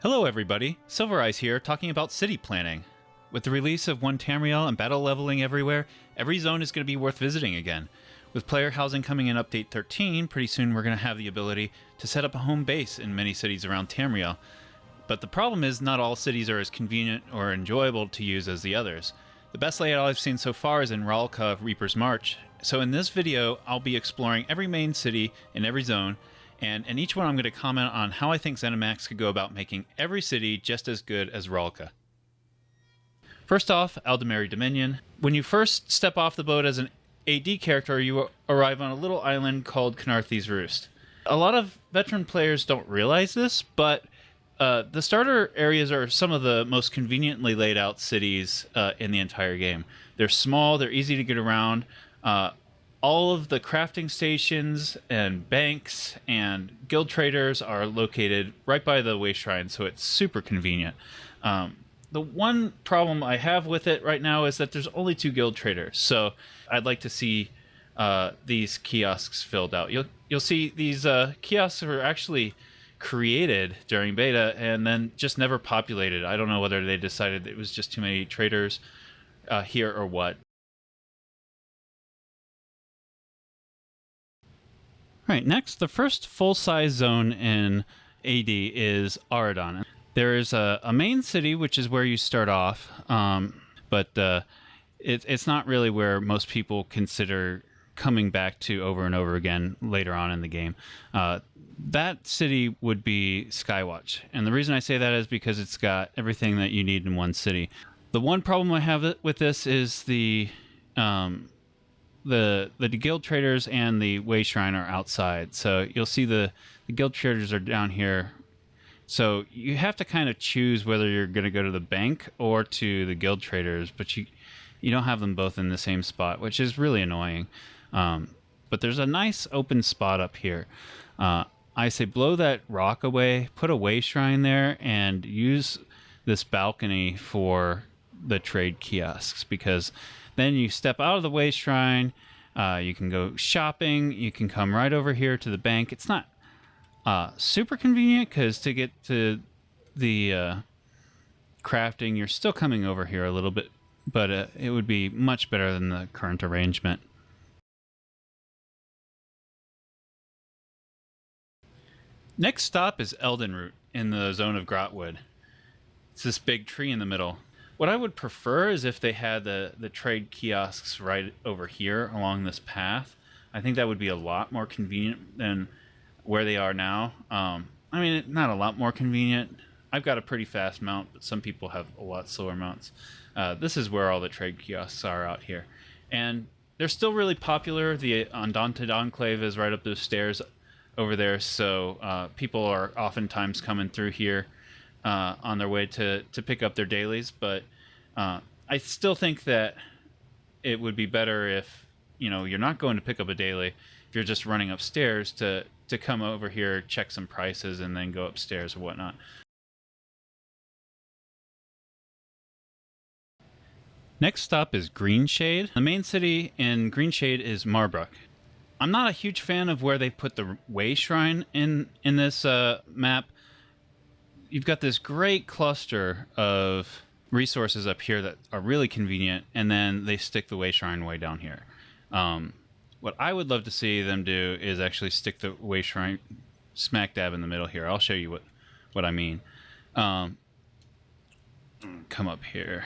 Hello everybody, Silver Eyes here talking about city planning. With the release of 1 Tamriel and battle leveling everywhere, every zone is going to be worth visiting again. With player housing coming in Update 13, pretty soon we're going to have the ability to set up a home base in many cities around Tamriel. But the problem is not all cities are as convenient or enjoyable to use as the others. The best layout I've seen so far is in Rawl'kha Reaper's March, so in this video I'll be exploring every main city in every zone, and in each one I'm going to comment on how I think Zenimax could go about making every city just as good as Rawl'kha. First off, Aldemary Dominion. When you first step off the boat as an AD character, you arrive on a little island called Knarthi's Roost. A lot of veteran players don't realize this, but the starter areas are some of the most conveniently laid out cities in the entire game. They're small, they're easy to get around. All of the crafting stations and banks and guild traders are located right by the way shrine, so it's super convenient. The one problem I have with it right now is that there's only 2 guild traders, so I'd like to see these kiosks filled out. You'll see these kiosks were actually created during beta and then just never populated. I don't know whether they decided it was just too many traders here or what. Right, next, the first full-size zone in AD is Aradon. There is a main city, which is where you start off, but it's not really where most people consider coming back to over and over again later on in the game. That city would be Skywatch, and the reason I say that is because it's got everything that you need in one city. The one problem I have with this is the guild traders and the way shrine are outside, so you'll see the guild traders are down here. So you have to kind of choose whether you're going to go to the bank or to the guild traders, but you don't have them both in the same spot, which is really annoying. But there's a nice open spot up here. I say blow that rock away, put a way shrine there, and use this balcony for the trade kiosks, because then you step out of the way shrine, you can go shopping, you can come right over here to the bank. It's not super convenient because to get to the crafting, you're still coming over here a little bit, but it would be much better than the current arrangement. Next stop is Eldenroot in the zone of Grotwood. It's this big tree in the middle. What I would prefer is if they had the trade kiosks right over here along this path. I think that would be a lot more convenient than where they are now. I mean, not a lot more convenient. I've got a pretty fast mount, but some people have a lot slower mounts. This is where all the trade kiosks are out here. And they're still really popular. The Undaunted Enclave is right up those stairs over there, so people are oftentimes coming through here on their way to pick up their dailies, but I still think that it would be better if you're not going to pick up a daily, if you're just running upstairs to come over here, check some prices, and then go upstairs or whatnot. Next stop is Greenshade. The main city in Greenshade is Marbrook. I'm not a huge fan of where they put the way shrine in this map. You've got this great cluster of resources up here that are really convenient, and then they stick the way shrine way down here. What I would love to see them do is actually stick the way shrine smack dab in the middle here. I'll show you what I mean. Come up here.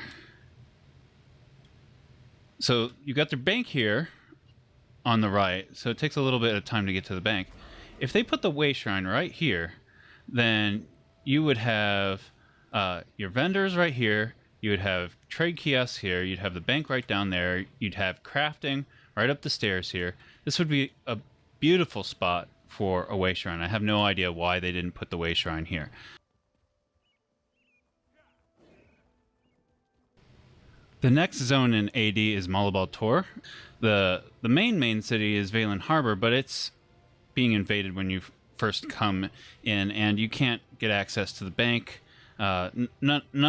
So you've got their bank here on the right, so it takes a little bit of time to get to the bank. If they put the way shrine right here, then you would have your vendors right here, you would have trade kiosks here, you'd have the bank right down there, you'd have crafting right up the stairs here. This would be a beautiful spot for a way shrine. I have no idea why they didn't put the way shrine here. The next zone in AD is Malabal Tor. The main city is Valen Harbor, but it's being invaded when you first come in, and you can't get access to the bank. None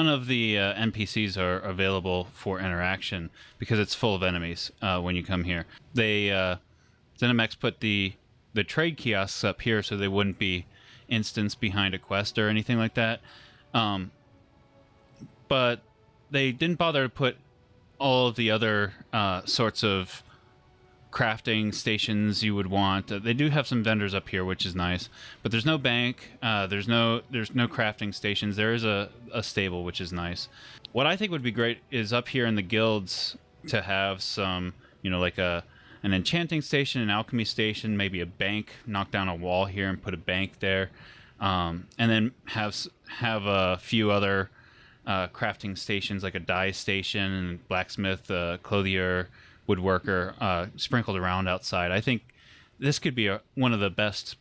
of the NPCs are available for interaction because it's full of enemies when you come here. Zenimax put the trade kiosks up here so they wouldn't be instanced behind a quest or anything like that. Um, but they didn't bother to put all of the other sorts of crafting stations you would want. They do have some vendors up here, which is nice, but there's no bank. There's no crafting stations. There is a stable, which is nice. What I think would be great is up here in the guilds to have some, like an enchanting station, an alchemy station, maybe a bank. Knock down a wall here and put a bank there, and then have a few other crafting stations, like a dye station, blacksmith, clothier, woodworker, sprinkled around outside. I think this could be one of the best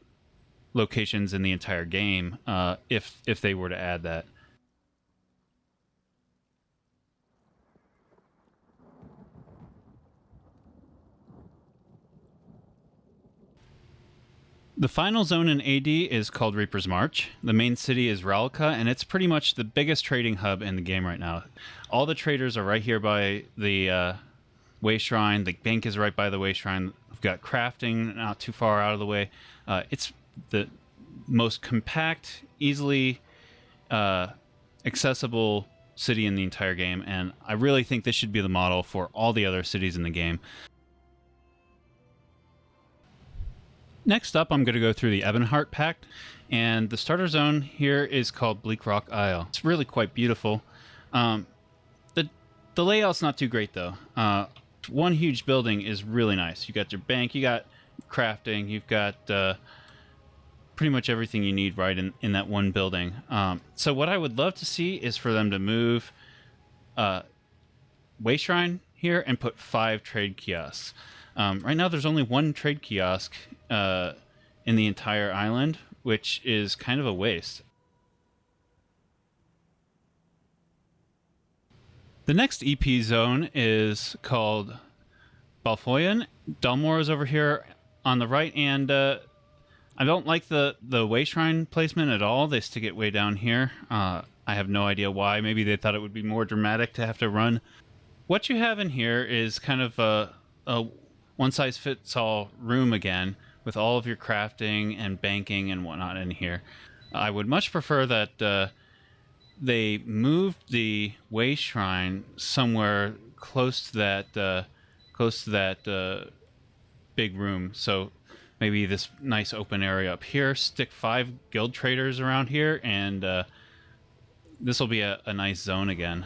locations in the entire game if they were to add that. The final zone in AD is called Reaper's March. The main city is Rawl'kha, and it's pretty much the biggest trading hub in the game right now. All the traders are right here by the way shrine. The bank is right by the way shrine. We've got crafting not too far out of the way. It's the most compact, easily accessible city in the entire game, and I really think this should be the model for all the other cities in the game. Next up, I'm going to go through the Ebonheart Pact, and the starter zone here is called Bleak Rock Isle. It's really quite beautiful. The layout's not too great, though. One huge building is really nice. You got your bank, you got crafting, you've got pretty much everything you need right in that one building. So what I would love to see is for them to move Way Shrine here and put 5 trade kiosks. Right now there's only 1 trade kiosk in the entire island, which is kind of a waste. The next EP zone is called Balfoyan. Dalmor is over here on the right, and I don't like the way shrine placement at all. They stick it way down here. I have no idea why. Maybe they thought it would be more dramatic to have to run. What you have in here is kind of a one-size-fits-all room again, with all of your crafting and banking and whatnot in here. I would much prefer that they moved the way shrine somewhere close to that big room. So maybe this nice open area up here. Stick 5 guild traders around here, and this will be a nice zone again.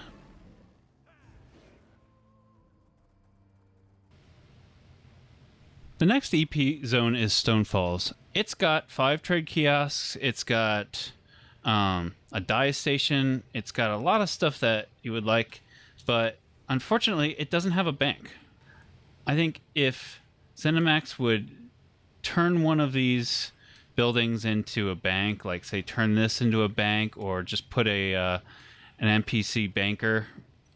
The next EP zone is Stone Falls. It's got 5 trade kiosks. It's got a dye station. It's got a lot of stuff that you would like, but unfortunately, it doesn't have a bank. I think if Zenimax would turn one of these buildings into a bank, like say turn this into a bank, or just put an NPC banker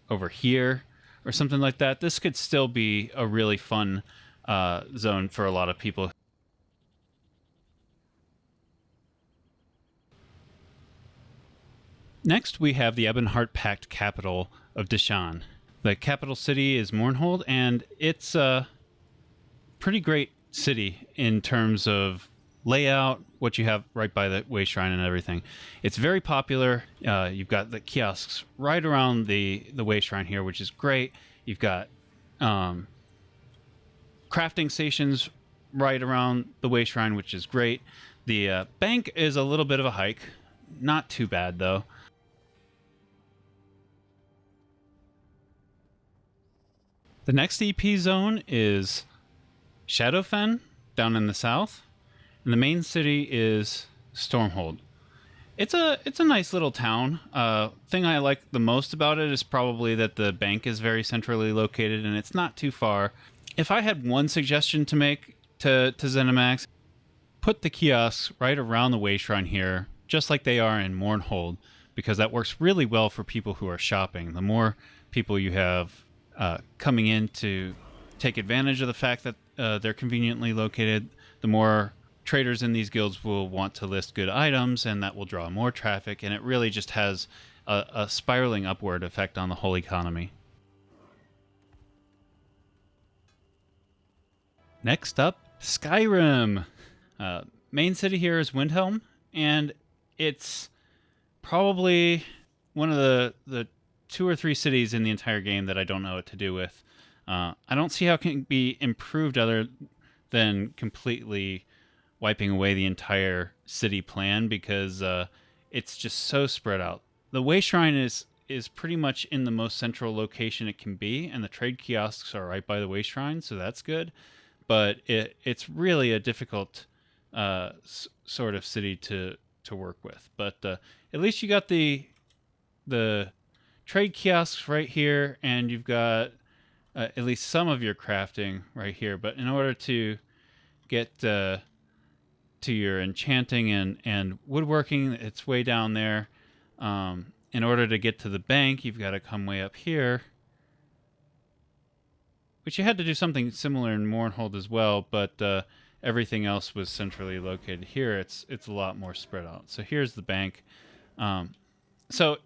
over here or something like that, this could still be a really fun zone for a lot of people. Next, we have the Ebonheart Pact capital of Deshan. The capital city is Mournhold, and it's a pretty great city in terms of layout, what you have right by the way shrine and everything. It's very popular. You've got the kiosks right around the way shrine here, which is great. You've got crafting stations right around the way shrine, which is great. The bank is a little bit of a hike. Not too bad, though. The next EP zone is Shadowfen, down in the south, and the main city is Stormhold. It's a nice little town. Thing I like the most about it is probably that the bank is very centrally located and it's not too far. If I had one suggestion to make to Zenimax, put the kiosks right around the way shrine here, just like they are in Mournhold, because that works really well for people who are shopping. The more people you have coming in to take advantage of the fact that they're conveniently located, the more traders in these guilds will want to list good items, and that will draw more traffic, and it really just has a spiraling upward effect on the whole economy. Next up, Skyrim. Main city here is Windhelm, and it's probably one of the two or three cities in the entire game that I don't know what to do with. I don't see how it can be improved other than completely wiping away the entire city plan because it's just so spread out. The Way Shrine is pretty much in the most central location it can be, and the trade kiosks are right by the Way Shrine, so that's good. But it's really a difficult sort of city to work with. But at least you got the trade kiosks right here, and you've got at least some of your crafting right here. But in order to get to your enchanting and woodworking, it's way down there. In order to get to the bank, you've got to come way up here, which you had to do something similar in Mournhold as well, but everything else was centrally located here. It's a lot more spread out. So here's the bank. So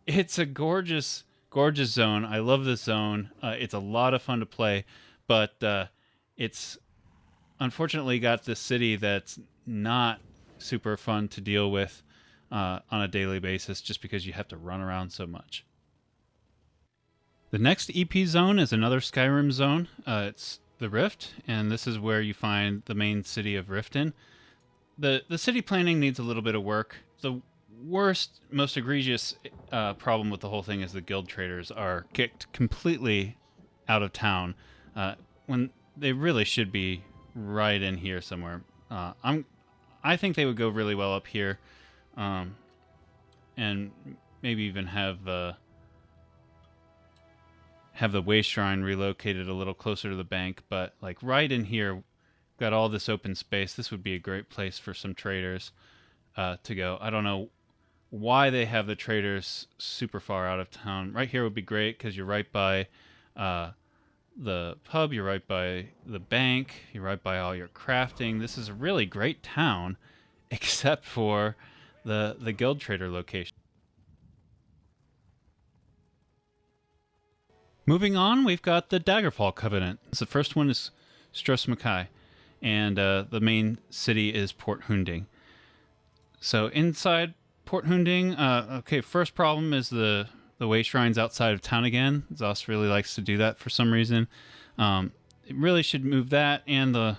it's a gorgeous zone. I love this zone. It's a lot of fun to play, but it's unfortunately got this city that's not super fun to deal with on a daily basis just because you have to run around so much. The next EP zone is another Skyrim zone. It's the Rift, and this is where you find the main city of Riften. The city planning needs a little bit of work. The worst, most egregious problem with the whole thing is the guild traders are kicked completely out of town when they really should be right in here somewhere. I think they would go really well up here, and maybe even have the Way Shrine relocated a little closer to the bank. But like right in here, got all this open space. This would be a great place for some traders to go. I don't know why they have the traders super far out of town. Right here would be great because you're right by the pub, you're right by the bank, you're right by all your crafting. This is a really great town, except for the guild trader location. Moving on, we've got the Daggerfall Covenant. The first one is Stros-M'Kai, and the main city is Port Hunding. So inside Port Hunding, okay, first problem is the Way Shrine's outside of town again. Zoss really likes to do that for some reason. It really should move that and the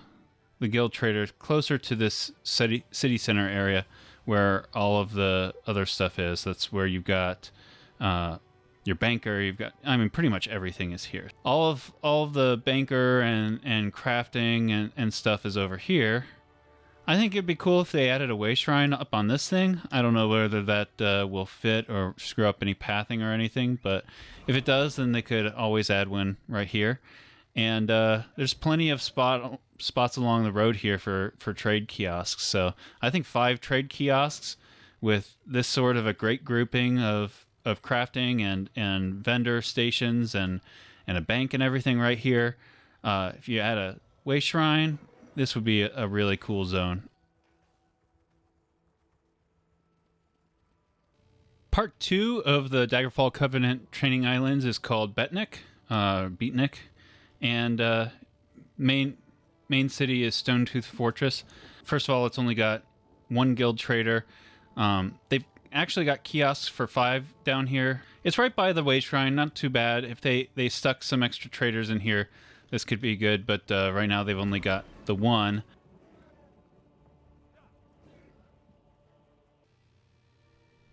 guild traders closer to this city center area where all of the other stuff is. That's where you've got your banker. You've got, I mean, pretty much everything is here. All of the banker and crafting and stuff is over here. I think it'd be cool if they added a Way Shrine up on this thing. I don't know whether that will fit or screw up any pathing or anything, but if it does, then they could always add one right here. And there's plenty of spots along the road here for trade kiosks. So I think 5 trade kiosks with this sort of a great grouping of crafting and vendor stations and a bank and everything right here. If you add a Way Shrine, this would be a really cool zone. Part 2 of the Daggerfall Covenant training islands is called Beatnik, and main city is Stonetooth Fortress. First of all, it's only got 1 guild trader. They've actually got kiosks for 5 down here. It's right by the Way Shrine, not too bad. If they stuck some extra traders in here, this could be good, but right now they've only got the 1.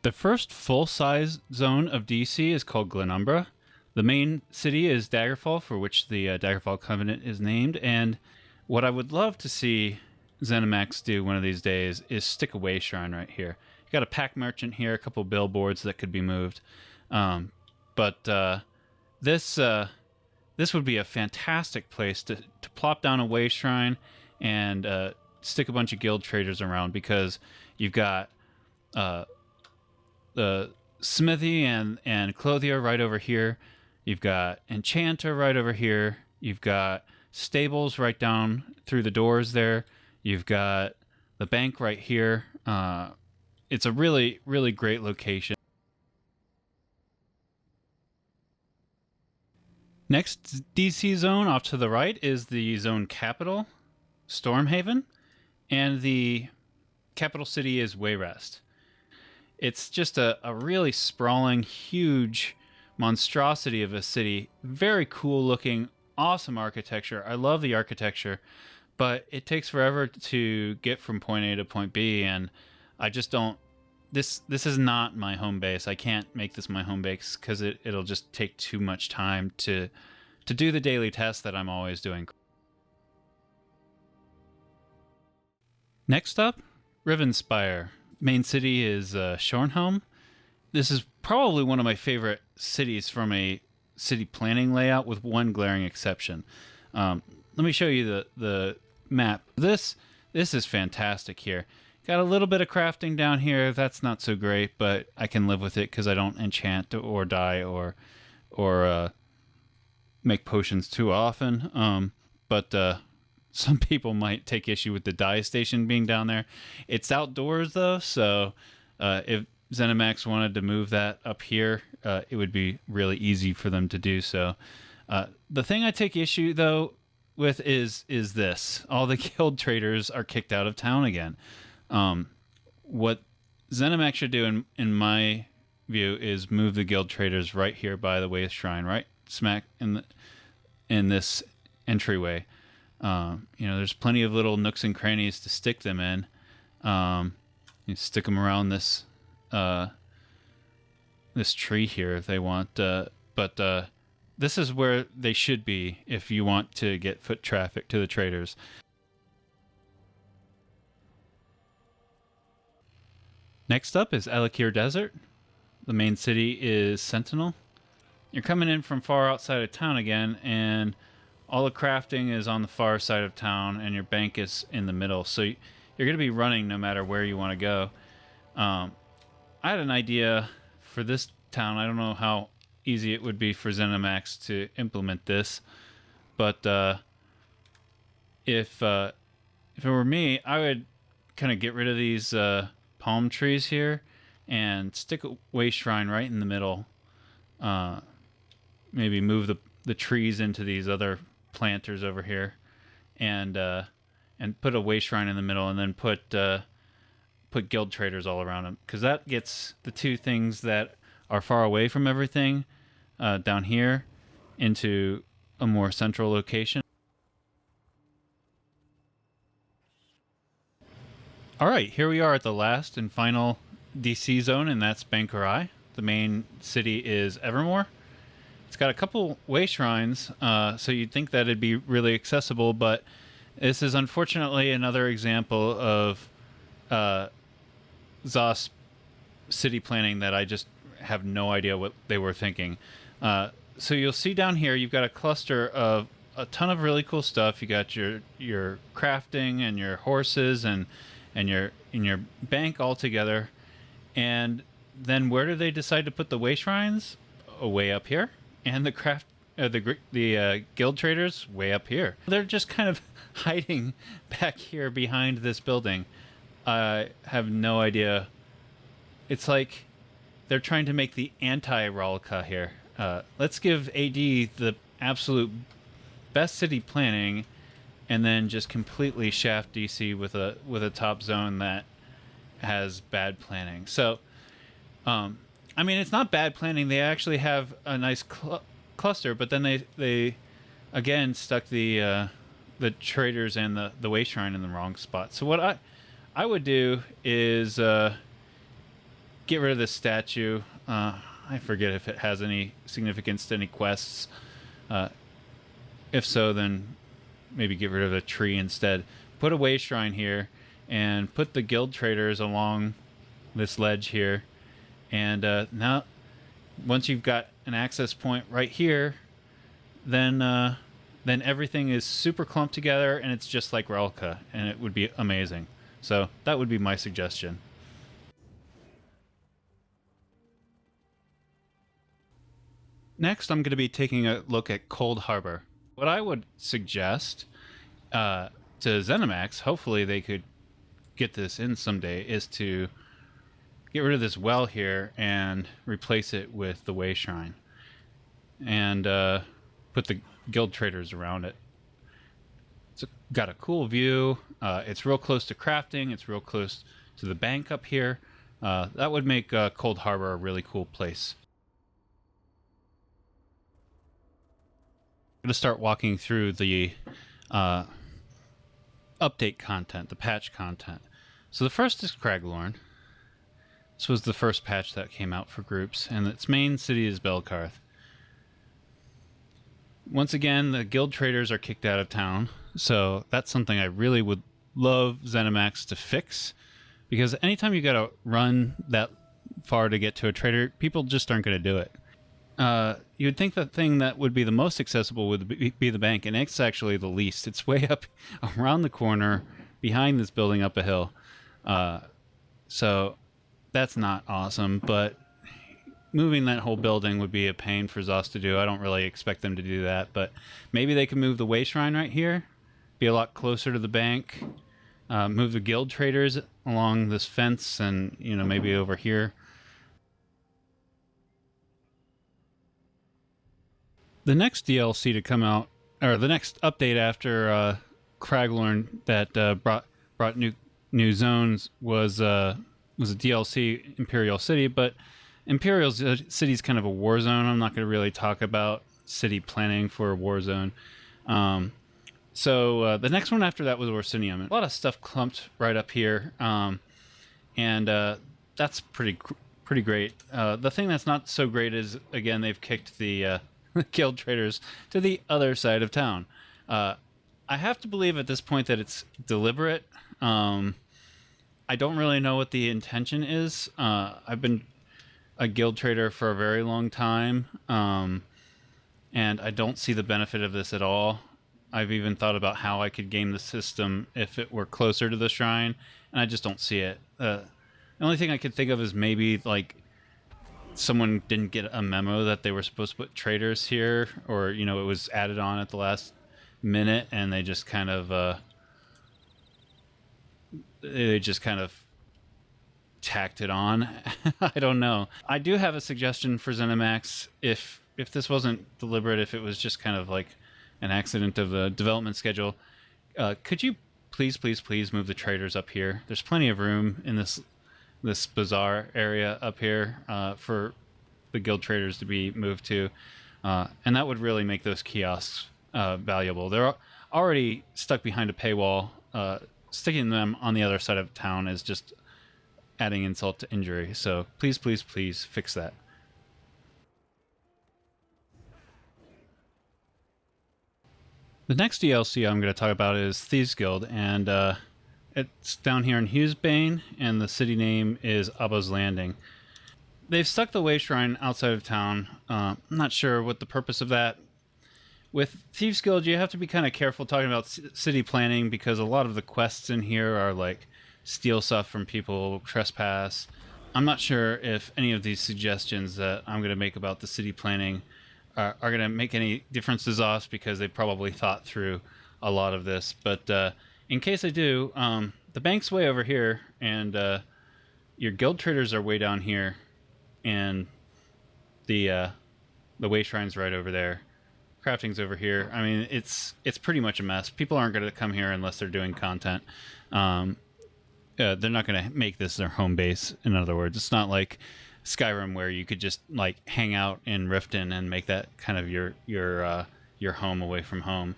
The first full-size zone of DC is called Glenumbra. The main city is Daggerfall, for which the Daggerfall Covenant is named, and what I would love to see Zenimax do one of these days is stick a Way Shrine right here. You got a pack merchant here, a couple billboards that could be moved, but this would be a fantastic place to plop down a Way Shrine and stick a bunch of guild traders around, because you've got the smithy and clothier right over here. You've got enchanter right over here. You've got stables right down through the doors there. You've got the bank right here. It's a really, really great location. Next DC zone off to the right is the zone capital, Stormhaven, and the capital city is Wayrest. It's just a really sprawling, huge monstrosity of a city. Very cool looking, awesome architecture. I love the architecture, but it takes forever to get from point A to point B, and I just don't. This is not my home base. I can't make this my home base because it'll just take too much time to do the daily tasks that I'm always doing. Next up, Rivenspire. Main city is Shornhelm. This is probably one of my favorite cities from a city planning layout, with one glaring exception. Let me show you the map. This is fantastic here. Got a little bit of crafting down here. That's not so great, but I can live with it because I don't enchant or die or make potions too often. But some people might take issue with the dye station being down there. It's outdoors though, so if Zenimax wanted to move that up here, it would be really easy for them to do so. The thing I take issue though with is this: all the guild traders are kicked out of town again. What Zenimax should do, in my view, is move the guild traders right here by the Waste Shrine, right smack in this entryway. There's plenty of little nooks and crannies to stick them in. You stick them around this tree here if they want. But this is where they should be if you want to get foot traffic to the traders. Next up is Alakir Desert. The main city is Sentinel. You're coming in from far outside of town again, and all the crafting is on the far side of town, and your bank is in the middle. So you're going to be running no matter where you want to go. I had an idea for this town. I don't know how easy it would be for Zenimax to implement this, but if it were me, I would kind of get rid of these palm trees here and stick a Waste Shrine right in the middle. Maybe move the trees into these other planters over here, and put a Waste Shrine in the middle, and then put guild traders all around them, because that gets the two things that are far away from everything down here into a more central location. All right, here we are at the last and final DC zone, and that's Bankurai. The main city is Evermore. It's got a couple Waste Shrines, so you'd think that it'd be really accessible, but this is unfortunately another example of ZOS city planning that I just have no idea what they were thinking. So you'll see down here, you've got a cluster of a ton of really cool stuff. You got your crafting and your horses and your bank all together. And then where do they decide to put the Waste Shrines? Way up here. And the guild traders way up here. They're just kind of hiding back here behind this building. I have no idea. It's like they're trying to make the anti-Rawl'kha here. Let's give AD the absolute best city planning, and then just completely shaft DC with a top zone that has bad planning. So, I mean, it's not bad planning. They actually have a nice cluster, but then they again stuck the traders and the Waste Shrine in the wrong spot. So what I would do is get rid of this statue. I forget if it has any significance to any quests. If so, then maybe get rid of a tree instead. Put a Waste Shrine here, and put the guild traders along this ledge here. And now, once you've got an access point right here, then everything is super clumped together, and it's just like Rawl'kha, and it would be amazing. So that would be my suggestion. Next, I'm going to be taking a look at Cold Harbor. What I would suggest to Zenimax, hopefully they could get this in someday, is to get rid of this well here and replace it with the Waste Shrine, and put the guild traders around it. It's got a cool view. It's real close to crafting. It's real close to the bank up here. That would make Cold Harbor a really cool place. I'm going to start walking through the update content, the patch content. So the first is Craglorn. This was the first patch that came out for groups, and its main city is Belkarth. Once again, the guild traders are kicked out of town, so that's something I really would love Zenimax to fix, because anytime you gotta run that far to get to a trader, people just aren't going to do it. You would think the thing that would be the most accessible would be the bank, and it's actually the least. It's way up around the corner behind this building up a hill. So that's not awesome, but moving that whole building would be a pain for Zos to do. I don't really expect them to do that, but maybe they can move the way shrine right here, be a lot closer to the bank, move the guild traders along this fence, and maybe over here. The next DLC to come out, or the next update after Craglorn that brought new zones was a DLC, Imperial City, but Imperial City is kind of a war zone. I'm not going to really talk about city planning for a war zone. So the next one after that was Orsinium. A lot of stuff clumped right up here, and that's pretty great. The thing that's not so great is, again, they've kicked the guild traders to the other side of town. I have to believe at this point that it's deliberate. I don't really know what the intention is. I've been a guild trader for a very long time, and I don't see the benefit of this at all. I've even thought about how I could game the system if it were closer to the shrine, and I just don't see it. The only thing I could think of is maybe like someone didn't get a memo that they were supposed to put traders here, or it was added on at the last minute, and they just kind of tacked it on. I don't know. I do have a suggestion for Zenimax. If this wasn't deliberate, if it was just kind of like an accident of the development schedule, could you please move the traders up here? There's plenty of room in this bazaar area up here for the guild traders to be moved to, and that would really make those kiosks valuable. They're already stuck behind a paywall. Sticking them on the other side of town is just adding insult to injury. So please fix that. The next DLC I'm going to talk about is Thieves Guild, and it's down here in Hughesbane, and the city name is Abba's Landing. They've stuck the Way Shrine outside of town. I'm not sure what the purpose of that. With Thieves Guild, you have to be kind of careful talking about city planning, because a lot of the quests in here are like steal stuff from people, trespass. I'm not sure if any of these suggestions that I'm going to make about the city planning are going to make any differences off, because they probably thought through a lot of this. But in case they do, the bank's way over here, and your guild traders are way down here, and the way shrine's right over there. Crafting's over here. I mean, it's pretty much a mess. People aren't going to come here unless they're doing content. They're not going to make this their home base. In other words, it's not like Skyrim where you could just like hang out in Riften and make that kind of your home away from home.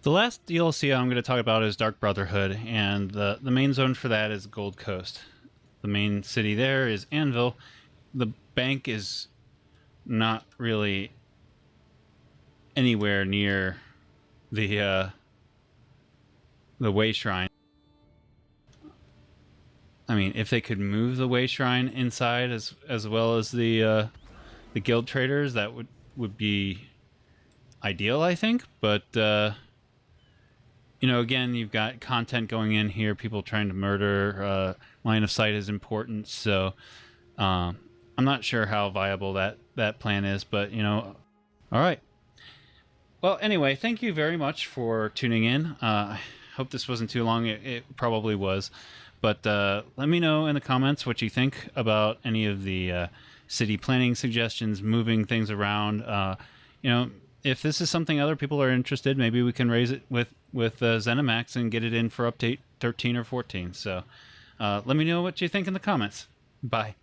The last DLC I'm going to talk about is Dark Brotherhood, and the main zone for that is Gold Coast. The main city there is Anvil. The bank is not really anywhere near the Way Shrine. I mean, if they could move the Way Shrine inside as well as the guild traders, that would be ideal, I think. But again, you've got content going in here, people trying to murder. Line of sight is important, so I'm not sure how viable that plan is, but all right. Well, anyway, thank you very much for tuning in. I hope this wasn't too long. It probably was, but let me know in the comments what you think about any of the city planning suggestions, moving things around. if this is something other people are interested, maybe we can raise it with Zenimax and get it in for update 13 or 14. So let me know what you think in the comments. Bye.